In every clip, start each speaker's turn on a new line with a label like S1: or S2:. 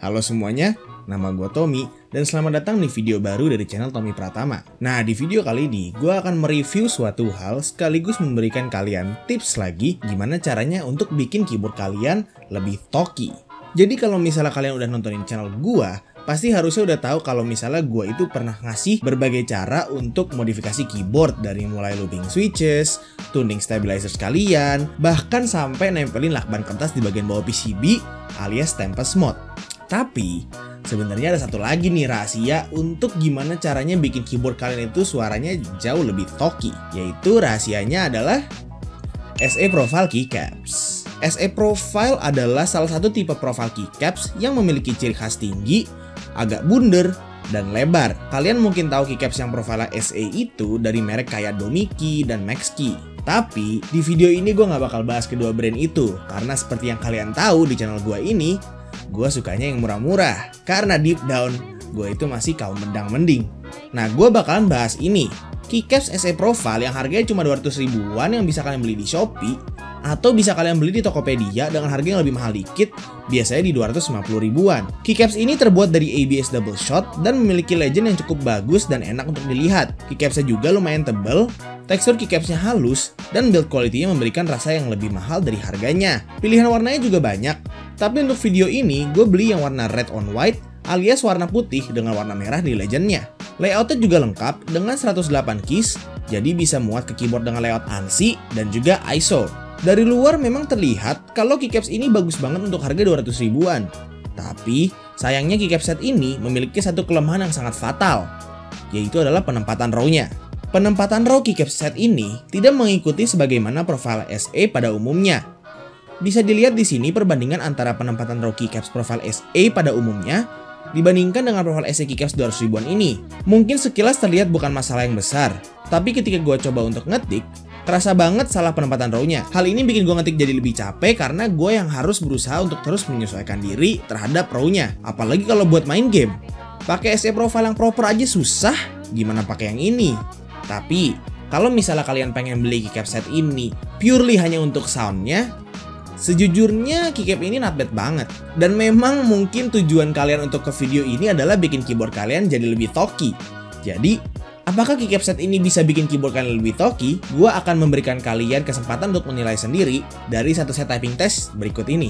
S1: Halo semuanya, nama gue Tommy dan selamat datang di video baru dari channel Tommy Pratama. Nah, di video kali ini gue akan mereview suatu hal sekaligus memberikan kalian tips lagi gimana caranya untuk bikin keyboard kalian lebih talky. Jadi kalau misalnya kalian udah nontonin channel gue, pasti harusnya udah tahu kalau misalnya gue itu pernah ngasih berbagai cara untuk modifikasi keyboard dari mulai looping switches, tuning stabilizers kalian, bahkan sampai nempelin lakban kertas di bagian bawah PCB alias Tempest Mode. Tapi sebenarnya ada satu lagi nih rahasia untuk gimana caranya bikin keyboard kalian itu suaranya jauh lebih talky, yaitu rahasianya adalah SA Profile Keycaps. SA Profile adalah salah satu tipe profile keycaps yang memiliki ciri khas tinggi, agak bundar, dan lebar. Kalian mungkin tahu keycaps yang profile SA itu dari merek kayak Domiki dan Maxkey. Tapi di video ini gue gak bakal bahas kedua brand itu, karena seperti yang kalian tahu di channel gue ini, gue sukanya yang murah-murah. Karena deep down, gue itu masih kaum mendang-mending. Nah, gue bakalan bahas ini, keycaps SA Profile yang harganya cuma 200 ribuan yang bisa kalian beli di Shopee, atau bisa kalian beli di Tokopedia dengan harga yang lebih mahal dikit, biasanya di 250 ribuan. Keycaps ini terbuat dari ABS double shot dan memiliki legend yang cukup bagus dan enak untuk dilihat. Keycapsnya juga lumayan tebal, tekstur keycapsnya halus, dan build quality-nya memberikan rasa yang lebih mahal dari harganya. Pilihan warnanya juga banyak, tapi untuk video ini gue beli yang warna red on white alias warna putih dengan warna merah di legendnya. Layoutnya juga lengkap dengan 108 keys, jadi bisa muat ke keyboard dengan layout ANSI dan juga ISO. Dari luar memang terlihat kalau keycaps ini bagus banget untuk harga 200 ribuan. Tapi sayangnya keycaps set ini memiliki satu kelemahan yang sangat fatal, yaitu adalah penempatan row-nya. Penempatan row keycaps set ini tidak mengikuti sebagaimana profile SA pada umumnya. Bisa dilihat di sini perbandingan antara penempatan row keycaps profile SA pada umumnya dibandingkan dengan profile SA keycaps 200 ribuan ini. Mungkin sekilas terlihat bukan masalah yang besar, tapi ketika gue coba untuk ngetik, kerasa banget salah penempatan row-nya. Hal ini bikin gue ngetik jadi lebih capek karena gue yang harus berusaha untuk terus menyesuaikan diri terhadap row-nya. Apalagi kalau buat main game. Pakai SA profile yang proper aja susah, gimana pakai yang ini? Tapi, kalau misalnya kalian pengen beli keycaps set ini purely hanya untuk soundnya, sejujurnya keycap ini not bad banget. Dan memang mungkin tujuan kalian untuk ke video ini adalah bikin keyboard kalian jadi lebih talky. Jadi, apakah keycap set ini bisa bikin keyboard kalian lebih talky? Gua akan memberikan kalian kesempatan untuk menilai sendiri dari satu set typing test berikut ini.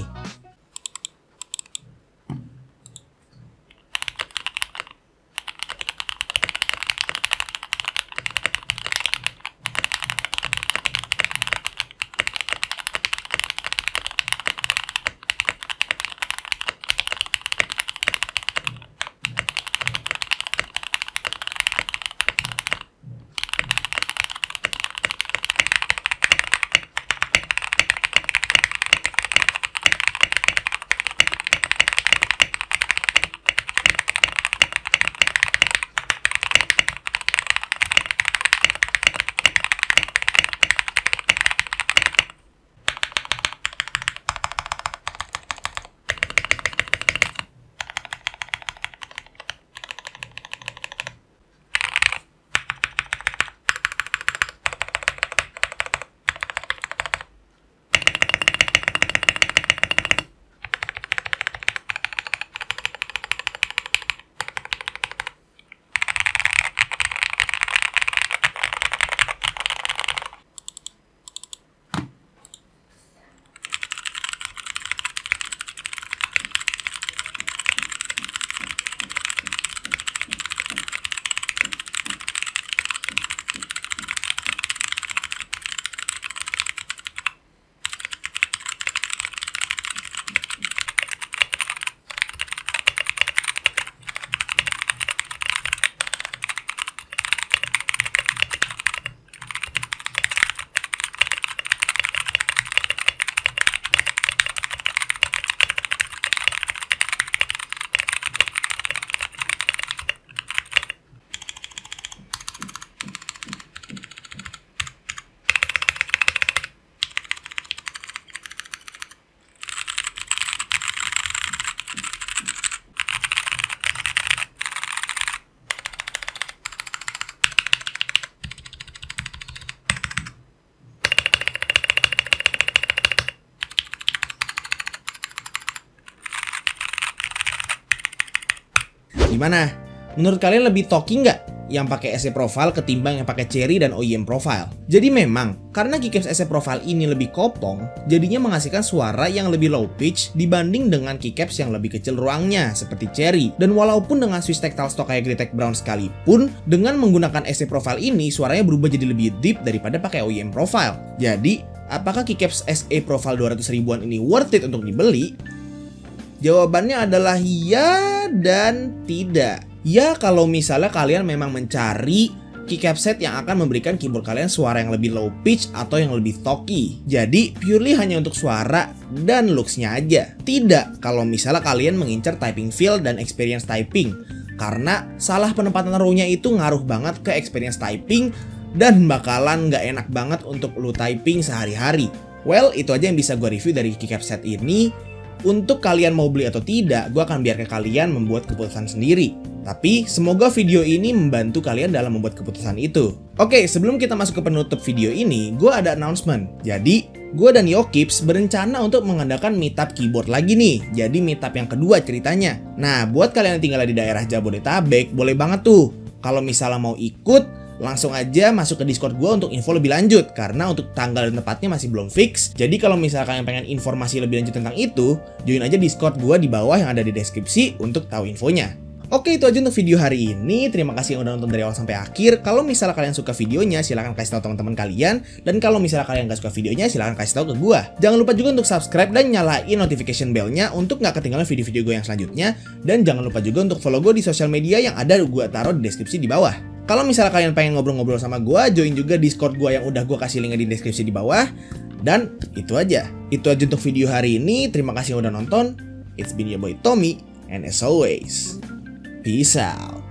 S1: Gimana? Menurut kalian lebih talky nggak yang pakai SE Profile ketimbang yang pakai Cherry dan OEM Profile? Jadi memang, karena keycaps SE Profile ini lebih kopong, jadinya menghasilkan suara yang lebih low pitch dibanding dengan keycaps yang lebih kecil ruangnya, seperti Cherry. Dan walaupun dengan switch tactile stok kayak Greatech Brown sekalipun, dengan menggunakan SE Profile ini, suaranya berubah jadi lebih deep daripada pakai OEM Profile. Jadi, apakah keycaps SE Profile 200 ribuan ini worth it untuk dibeli? Jawabannya adalah ya dan tidak. Ya, kalau misalnya kalian memang mencari keycap set yang akan memberikan keyboard kalian suara yang lebih low pitch atau yang lebih talky. Jadi, purely hanya untuk suara dan looks-nya aja. Tidak kalau misalnya kalian mengincar typing feel dan experience typing. Karena salah penempatan row-nya itu ngaruh banget ke experience typing dan bakalan nggak enak banget untuk lu typing sehari-hari. Well, itu aja yang bisa gue review dari keycap set ini. Untuk kalian mau beli atau tidak, gue akan biarkan kalian membuat keputusan sendiri. Tapi semoga video ini membantu kalian dalam membuat keputusan itu. Oke, sebelum kita masuk ke penutup video ini, gue ada announcement. Jadi, gue dan Yokips berencana untuk mengadakan meetup keyboard lagi nih. Jadi meetup yang kedua ceritanya. Nah, buat kalian yang tinggal di daerah Jabodetabek, boleh banget tuh. Kalau misalnya mau ikut, langsung aja masuk ke Discord gue untuk info lebih lanjut. Karena untuk tanggal dan tempatnya masih belum fix. Jadi kalau misalnya kalian pengen informasi lebih lanjut tentang itu, join aja Discord gue di bawah yang ada di deskripsi untuk tahu infonya. Oke, itu aja untuk video hari ini. Terima kasih yang udah nonton dari awal sampai akhir. Kalau misalnya kalian suka videonya, silahkan kasih tahu teman-teman kalian. Dan kalau misalnya kalian gak suka videonya, silahkan kasih tahu ke gue. Jangan lupa juga untuk subscribe dan nyalain notification bell-nya untuk gak ketinggalan video-video gue yang selanjutnya. Dan jangan lupa juga untuk follow gue di sosial media yang ada gue taruh di deskripsi di bawah. Kalau misalnya kalian pengen ngobrol-ngobrol sama gue, join juga Discord gue yang udah gue kasih link di deskripsi di bawah. Dan itu aja. Itu aja untuk video hari ini. Terima kasih yang udah nonton. It's been your boy Tommy. And as always, peace out.